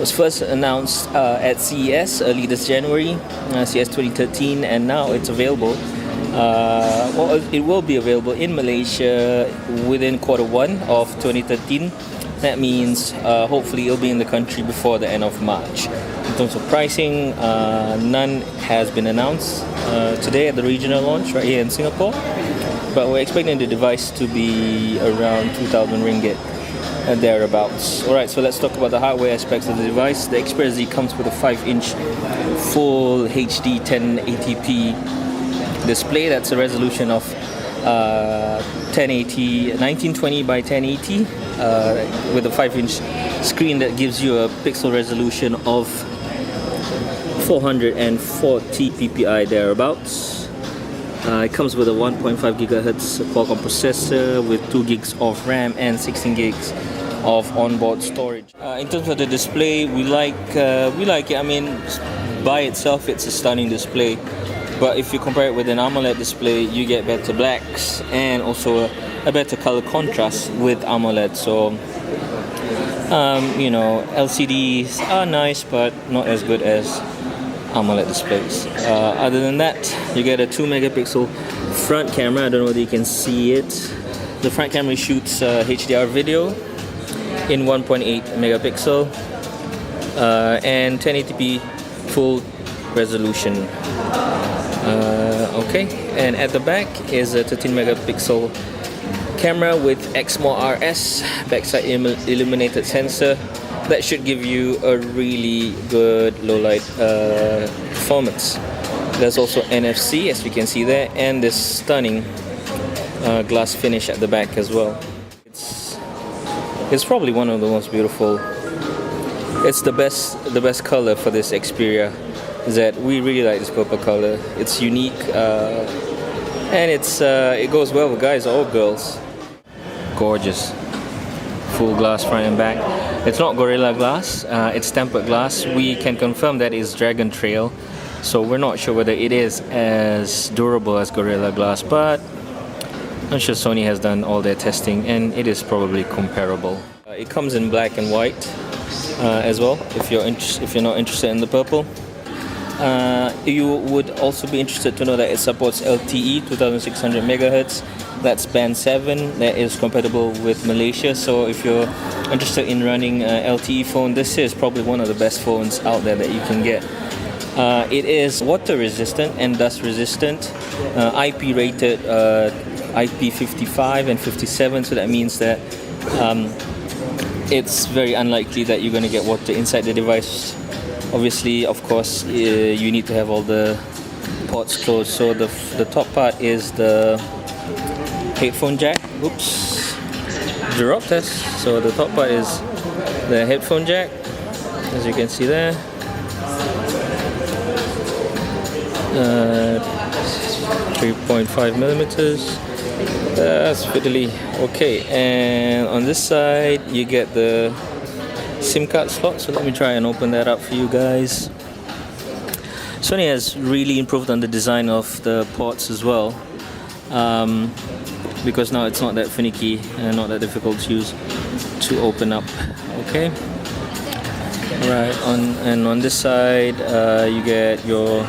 was first announced at CES early this January, CES 2013, and now it's available. Well, it will be available in Malaysia within Q1 of 2013. That means hopefully it'll be in the country before the end of March. In terms of pricing, none has been announced today at the regional launch right here in Singapore, but we're expecting the device to be around 2,000 ringgit and thereabouts. Alright, so let's talk about the hardware aspects of the device. The Xperia Z comes with a 5-inch full HD 1080p display. That's a resolution of 1920 by 1080 with a 5-inch screen that gives you a pixel resolution of 440 ppi thereabouts. It comes with a 1.5 GHz Qualcomm processor with 2 gigs of RAM and 16 gigs of onboard storage. In terms of the display, we like it. I mean, by itself, it's a stunning display. But if you compare it with an AMOLED display, you get better blacks and also a better color contrast with AMOLED. So, you know, LCDs are nice, but not as good as AMOLED displays. Other than that, you get a 2 megapixel front camera. I don't know whether you can see it. The front camera shoots HDR video in 1.8 megapixel and 1080p full resolution. Okay, and at the back is a 13 megapixel camera with Exmor RS backside illuminated sensor that should give you a really good low light performance. There's also NFC, as you can see there, and this stunning glass finish at the back as well. It's probably one of the most beautiful. It's the best color for this Xperia Z. We really like this purple color. It's unique and it goes well with guys or girls. Gorgeous. Full glass front and back. It's not Gorilla Glass, it's tempered glass. We can confirm that it's Dragon Trail, so we're not sure whether it is as durable as Gorilla Glass, but I'm sure Sony has done all their testing and it is probably comparable. It comes in black and white as well, if you're not interested in the purple. You would also be interested to know that it supports LTE 2600 MHz. That's band 7. That is compatible with Malaysia. So if you're interested in running an LTE phone, this is probably one of the best phones out there that you can get. It is water resistant and dust resistant. IP rated IP55 and 57. So that means that it's very unlikely that you're going to get water inside the device. Obviously, of course, you need to have all the ports closed. So the top part is the headphone jack. Oops, drop test. So the top part is the headphone jack, as you can see there. 3.5 millimeters. That's fiddly. Okay, and on this side you get the SIM card slot. So let me try and open that up for you guys. Sony has really improved on the design of the ports as well, because now it's not that finicky and not that difficult to use to open up. Okay, right, on this side you get your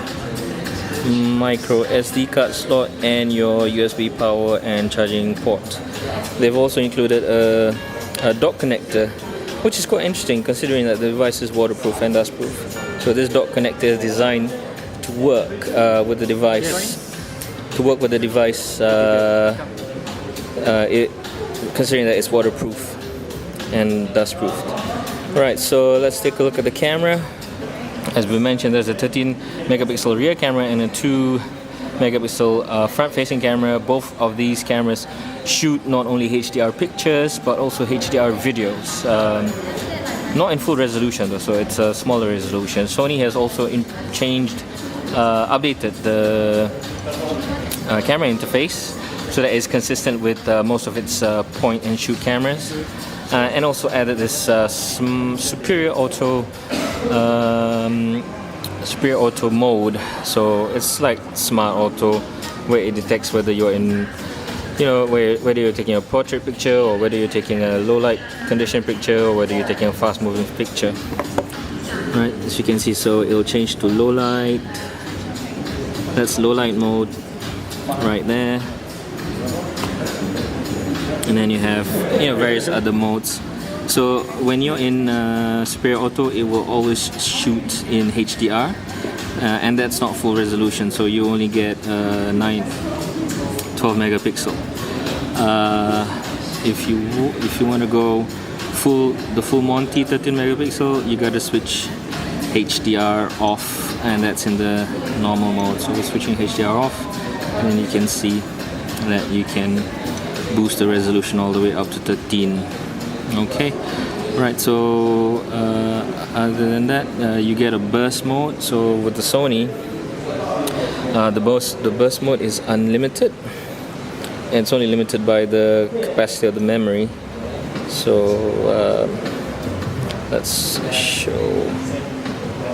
micro SD card slot and your USB power and charging port. They've also included a dock connector, which is quite interesting considering that the device is waterproof and dustproof. So this dock connector is designed to work with the device. Considering that it's waterproof and dustproof. Right, so let's take a look at the camera. As we mentioned, there's a 13 megapixel rear camera and a 2 megapixel front-facing camera. Both of these cameras shoot not only HDR pictures but also HDR videos. Not in full resolution though, so it's a smaller resolution. Sony has also updated the camera interface so that it's consistent with most of its point and shoot cameras, and also added this superior auto mode. So it's like smart auto, where it detects whether you're in, whether you're taking a portrait picture or whether you're taking a low light condition picture or whether you're taking a fast moving picture. Right, as you can see, so it'll change to low light. That's low light mode right there. And then you have various other modes. So when you're in Xperia Auto, it will always shoot in HDR, and that's not full resolution, so you only get 12 megapixel. If you want to go the full Monty 13 megapixel, you gotta switch HDR off, and that's in the normal mode. So we're switching HDR off, and then you can see that you can boost the resolution all the way up to 13. Okay, right, so other than that, you get a burst mode. So with the Sony, the burst mode is unlimited, and it's only limited by the capacity of the memory. So let's show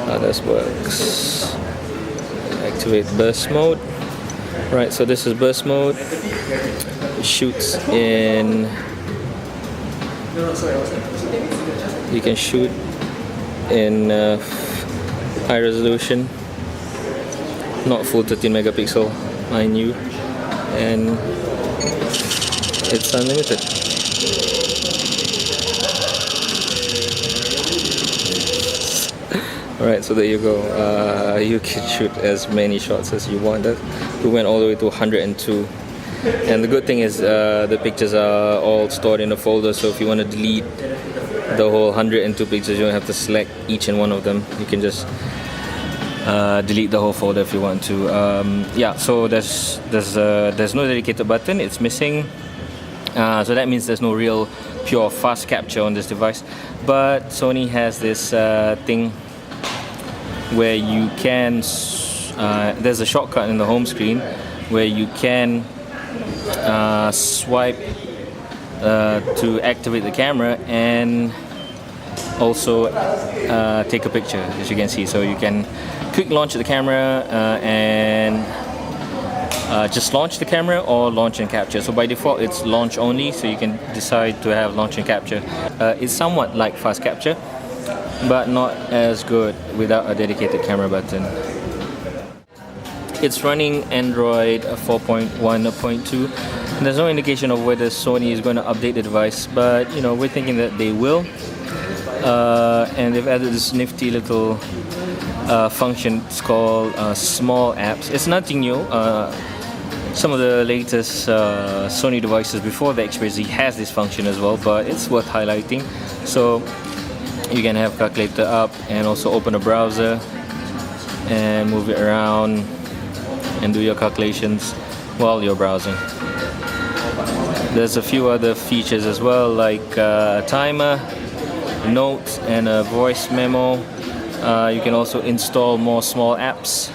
how this works. Activate burst mode. Right, so this is burst mode. It shoots in. You can shoot in high resolution, not full 13 megapixel, mind you, and it's unlimited. Alright, so there you go. You can shoot as many shots as you want. We went all the way to 102. And the good thing is the pictures are all stored in a folder, so if you want to delete the whole 102 pictures, you don't have to select each and one of them. You can just delete the whole folder if you want to. Yeah, so there's no dedicated button, it's missing. So that means there's no real pure fast capture on this device. But Sony has this thing where you can, there's a shortcut in the home screen where you can swipe to activate the camera and also take a picture, as you can see. So you can quick launch the camera and just launch the camera or launch and capture. So by default it's launch only, so you can decide to have launch and capture. It's somewhat like fast capture, but not as good without a dedicated camera button. It's running Android 4.1.2. There's no indication of whether Sony is going to update the device, but we're thinking that they will. And they've added this nifty little function. It's called small apps. It's nothing new. Some of the latest Sony devices before the Xperia Z has this function as well, but it's worth highlighting. So you can have calculator up and also open a browser and move it around and do your calculations while you're browsing. There's a few other features as well, like a timer, notes, and a voice memo. You can also install more small apps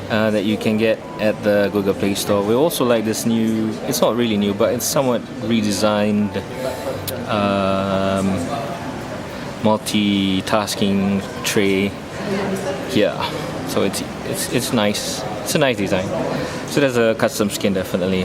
that you can get at the Google Play Store. We also like this new, it's not really new, but it's somewhat redesigned multitasking tray here. So it's nice. It's a nice design. So there's a custom skin definitely.